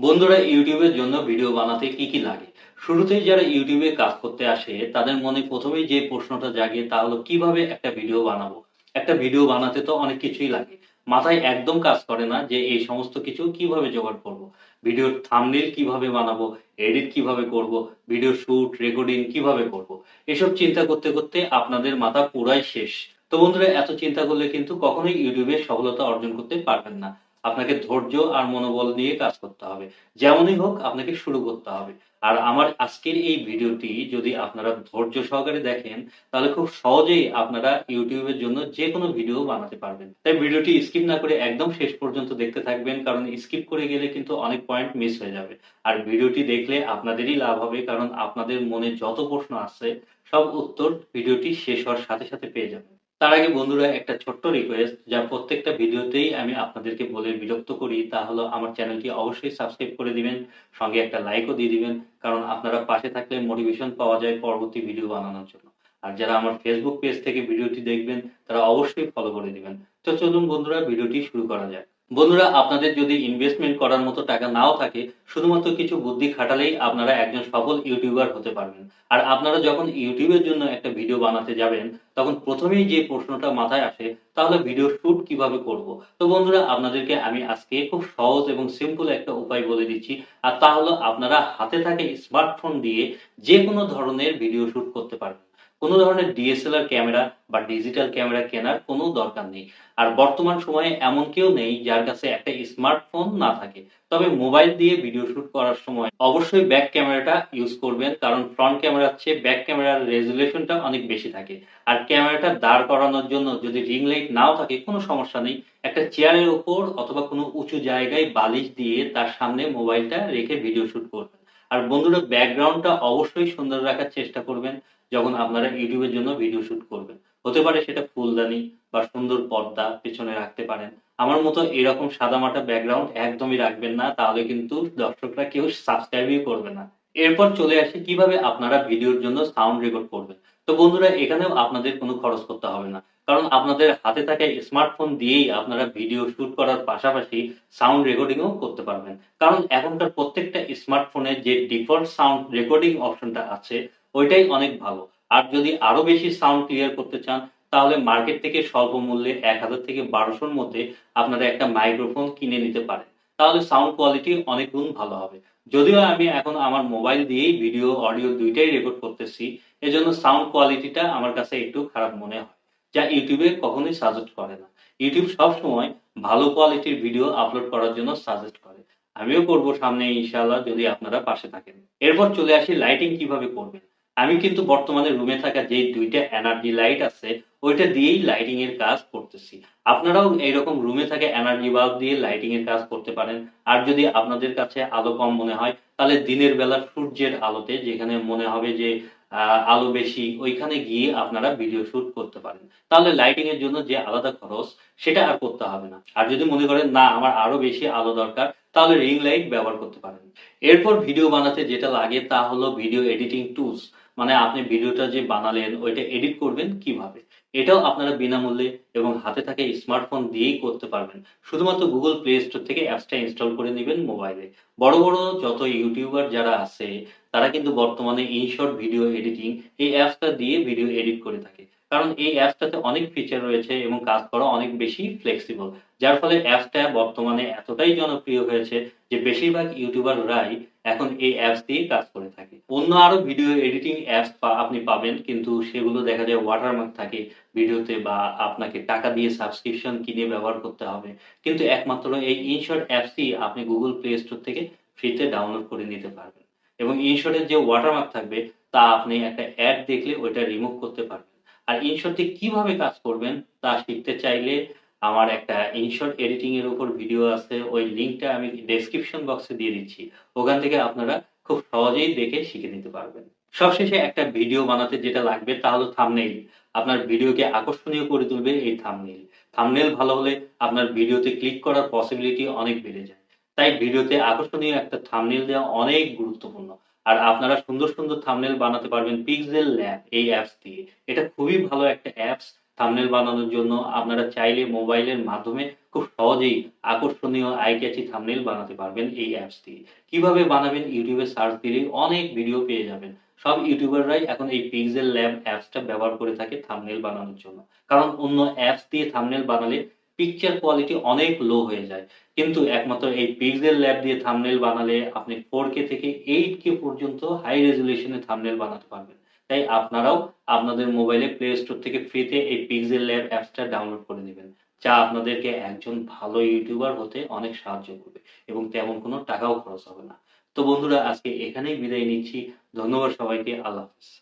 বন্ধুরা ইউটিউবের জন্য ভিডিও বানাতে কি কি লাগে? শুরুতেই যারা ইউটিউবে কাজ করতে আসে তাদের মনে প্রথমেই যে প্রশ্নটা জাগে তা হলো কিভাবে একটা ভিডিও বানাবো। একটা ভিডিও বানাতে তো অনেক কিছুই লাগে, মাথায় একদম কাজ করে না যে এই সমস্ত কিছু কিভাবে জোগাড় করব। ভিডিওর থাম্বনেল কিভাবে বানাবো, এডিট কিভাবে করব, ভিডিও শুট রেকর্ডিং কিভাবে করব, এসব চিন্তা করতে করতে আপনাদের মাথা পুরাই শেষ। তো বন্ধুরা এত চিন্তা করলে কিন্তু কখনোই ইউটিউবে সফলতা অর্জন করতে পারবেন না। আপনাকে ধৈর্য আর মনোবল নিয়ে কাজ করতে হবে। যেমনই হোক আপনাকে শুরু করতে হবে। আর আমার আজকের এই ভিডিওটি যদি আপনারা ধৈর্য সহকারে দেখেন তাহলে খুব সহজেই আপনারা ইউটিউবের জন্য যে কোনো ভিডিও বানাতে পারবেন। তাই ভিডিওটি স্কিপ না করে একদম শেষ পর্যন্ত দেখতে থাকবেন, কারণ স্কিপ করে গেলে কিন্তু অনেক পয়েন্ট মিস হয়ে যাবে। আর ভিডিওটি দেখলে আপনাদেরই লাভ হবে, কারণ আপনাদের মনে যত প্রশ্ন আছে সব উত্তর ভিডিওটি শেষ হওয়ার সাথে সাথে পেয়ে যাবেন। তার আগে বন্ধুরা একটা ছোট্ট রিকোয়েস্ট, যা প্রত্যেকটা ভিডিওতেই আমি আপনাদেরকে বলে বিরক্ত করি, তা হলো আমার চ্যানেলটি অবশ্যই সাবস্ক্রাইব করে দিবেন, সঙ্গে একটা লাইকও দিয়ে দিবেন, কারণ আপনারা পাশে থাকলে মোটিভেশন পাওয়া যায় পরবর্তী ভিডিও বানানোর জন্য। আর যারা আমার ফেসবুক পেজ থেকে ভিডিওটি দেখবেন তারা অবশ্যই ফলো করে দিবেন। তো চলুন বন্ধুরা ভিডিওটি শুরু করা যাক। বন্ধুরা আপনাদের যদি ইনভেস্টমেন্ট করার মতো টাকা নাও থাকে, শুধুমাত্র কিছু বুদ্ধি খাটালেই আপনারা একজন সফল ইউটিউবার হতে পারবেন। আর আপনারা যখন ইউটিউবের জন্য একটা ভিডিও বানাতে যাবেন তখন প্রথমেই যে প্রশ্নটা মাথায় আসে তাহলে ভিডিও শুট কিভাবে করব। তো বন্ধুরা আপনাদেরকে আমি আজকে খুব সহজ এবং সিম্পল একটা উপায় বলে দিচ্ছি, আর তা হলো আপনারা হাতে থাকা স্মার্টফোন দিয়ে যে কোনো ধরনের ভিডিও শুট করতে পারবেন। কোনো ধরনের ডিএসএলআর ক্যামেরা বা ডিজিটাল ক্যামেরা কেনার কোনো দরকার নেই। আর বর্তমান সময়ে এমন কেউ নেই যার কাছে একটা স্মার্টফোন না থাকে। তবে মোবাইল দিয়ে ভিডিও শুট করার সময় অবশ্যই ব্যাক ক্যামেরাটা ইউজ করবেন, কারণ ফ্রন্ট ক্যামেরার চেয়ে ব্যাক ক্যামেরার রেজুলেশনটা অনেক বেশি থাকে। আর ক্যামেরাটা দাঁড় করানোর জন্য যদি রিং লাইট নাও থাকে কোনো সমস্যা নেই, একটা চেয়ারের ওপর অথবা কোনো উঁচু জায়গায় বালিশ দিয়ে তার সামনে মোবাইলটা রেখে ভিডিও শুট করবেন। আর বন্ধুরা ব্যাকগ্রাউন্ডটা অবশ্যই সুন্দর রাখার চেষ্টা করবেন যখন আপনারা ইউটিউবের জন্য ভিডিও শুট করবেন। হতে পারে সেটা ফুলদানি বা সুন্দর পর্দা পেছনে রাখতে পারেন। আমার মতো এরকম সাদামাটা ব্যাকগ্রাউন্ড একদমই রাখবেন না, তাহলে কিন্তু দর্শকরা কেউ সাবস্ক্রাইবই করবে না। এরপর চলে আসে কিভাবে আপনারা ভিডিওর জন্য সাউন্ড রেকর্ড করবেন। তো বন্ধুরা এখানেও আপনাদের কোনো খরচ করতে হবে না, কারণ আপনাদের হাতে থাকা স্মার্টফোন দিয়েই আপনারা ভিডিও শুট করার পাশাপাশি সাউন্ড রেকর্ডিংও করতে পারবেন। কারণ এখনকার প্রত্যেকটা স্মার্টফোনে যে ডিফল্ট সাউন্ড রেকর্ডিং অপশনটা আছে ওইটাই অনেক ভালো। আর যদি আরো বেশি সাউন্ড ক্লিয়ার করতে চান তাহলে মার্কেট থেকে স্বল্প মূল্যে 1000 থেকে 1200-র মধ্যে আপনারা একটা মাইক্রোফোন কিনে নিতে পারেন। তাহলে সাউন্ড কোয়ালিটি অনেক গুণ ভালো হবে। যদিও আমি এখন আমার মোবাইল দিয়েই ভিডিও অডিও দুইটাই রেকর্ড করতেছি, এজন্য সাউন্ড কোয়ালিটিটা আমার কাছে একটু খারাপ মনে হয়, যা ইউটিউবে কখনোই সাজেস্ট করে না। ইউটিউব সবসময় ভালো কোয়ালিটির ভিডিও আপলোড করার জন্য সাজেস্ট করে। আমিও করব সামনে ইনশাআল্লাহ, যদি আপনারা পাশে থাকেন। এরপর চলে আসি লাইটিং কিভাবে করবেন। আমি কিন্তু বর্তমানে রুমে থাকা যে দুইটা এনার্জি লাইট আছে ওইটা দিয়েই লাইটিং এর কাজ করতেছি। আপনারাও এইরকম রুমে থাকা এনার্জি বাল্ব দিয়ে লাইটিং এর কাজ করতে পারেন। আর যদি আপনাদের কাছে আলো কম মনে হয় তাহলে দিনের বেলা সূর্যের আলোতে, যেখানে মনে হবে যে আলো বেশি, ওইখানে গিয়ে আপনারা ভিডিও শুট করতে পারেন। তাহলে লাইটিং এর জন্য যে আলাদা খরচ সেটা আর করতে হবে না। আর যদি মনে করেন না আমার আরো বেশি আলো দরকার, তাহলে রিং লাইট ব্যবহার করতে পারেন। এরপর ভিডিও বানাতে যেটা লাগে তা হলো ভিডিও এডিটিং টুলস। মানে আপনি ভিডিওটা যে বানালেন ওইটা এডিট করবেন কিভাবে, এটাও আপনারা বিনামূল্যে এবং হাতে থাকা স্মার্টফোন দিয়েই করতে পারবেন। শুধুমাত্র গুগল প্লে স্টোর থেকে অ্যাপসটা ইনস্টল করে নেবেন মোবাইলে। বড় বড় যত ইউটিউবার যারা আছে তারা কিন্তু বর্তমানে ইনশর্ট ভিডিও এডিটিং এই অ্যাপসটা দিয়ে ভিডিও এডিট করে থাকে, কারণ এই অ্যাপসটাতে অনেক ফিচার রয়েছে এবং কাজ করা অনেক বেশি ফ্লেক্সিবল। যার ফলে অ্যাপসটা বর্তমানে এতটাই জনপ্রিয় হয়েছে যে বেশিরভাগ ইউটিউবাররাই এখন এই অ্যাপস দিয়ে কাজ করে থাকে। অন্য আরো ভিডিও এডিটিং অ্যাপস আপনি পাবেন, কিন্তু সেগুলো দেখা যায় ওয়াটারমার্ক থাকে ভিডিওতে, বা আপনাকে টাকা দিয়ে সাবস্ক্রিপশন কিনে ব্যবহার করতে হবে। কিন্তু একমাত্র এই ইনশর্ট অ্যাপসই আপনি গুগল প্লে স্টোর থেকে ফ্রিতে ডাউনলোড করে নিতে পারবেন। এবং ইনশর্টের যে ওয়াটারমার্ক থাকবে তা আপনি একটা অ্যাড দেখলে ওইটা রিমুভ করতে পারবেন। আর ইনশর্টে কিভাবে কাজ করবেন তা শিখতে চাইলে আমার একটা ইনশর্ট এডিটিং এর উপর ভিডিও আছে, ওই লিংকটা আমি ডেসক্রিপশন বক্সে দিয়ে দিচ্ছি। ওখান থেকে আপনারা খুব সহজেই দেখে শিখে নিতে পারবেন। সবশেষে একটা ভিডিও বানাতে যেটা লাগবে তা হলো থাম্বনেইল। আপনার ভিডিওকে আকর্ষণীয় করে তুলবে এই থাম্বনেইল। থাম্বনেইল ভালো হলে আপনার ভিডিওতে ক্লিক করার পসিবিলিটি অনেক বেড়ে যায়। তাই ভিডিওতে আকর্ষণীয় একটা থাম্বনেইল দেওয়া অনেক গুরুত্বপূর্ণ। আর আপনারা সুন্দর সুন্দর থাম্বনেইল বানাতে পারবেন পিক্সেল ল্যাব এই অ্যাপস দিয়ে। এটা খুবই ভালো একটা অ্যাপস। থাম্বনেল বানানোর জন্য আপনারা চাইলে মোবাইলের মাধ্যমে খুব সহজেই আকর্ষণীয় আই ক্যাচি থাম্বনেল বানাতে পারবেন এই অ্যাপস দিয়ে। কিভাবে বানাবেন ইউটিউবে সার্চ দিলেই অনেক ভিডিও পেয়ে যাবেন। সব ইউটিউবাররাই এখন এই পিক্সেল ল্যাব অ্যাপসটা ব্যবহার করে থাকে থাম্বনেল বানানোর জন্য। কারণ অন্য অ্যাপস দিয়ে থাম্বনেল বানালে পিকচার কোয়ালিটি অনেক লো হয়ে যায়। কিন্তু একমাত্র এই পিক্সেল ল্যাব দিয়ে থাম্বনেল বানালে আপনি 4K থেকে 8K পর্যন্ত হাই রেজোলিউশনে থাম্বনেল বানাতে পারবেন। তাই আপনারাও আপনাদের মোবাইলে প্লে স্টোর থেকে ফ্রিতে এই পিক্সেল ল্যাব অ্যাপসটা ডাউনলোড করে নেবেন। যা আপনাদেরকে একজন ভালো ইউটিউবার হতে অনেক সাহায্য করবে এবং তেমন কোনো টাকাও খরচ হবে না। তো বন্ধুরা, আজকে এখানেই বিদায় নিচ্ছি। ধন্যবাদ সবাইকে। আল্লাহ হাফেজ।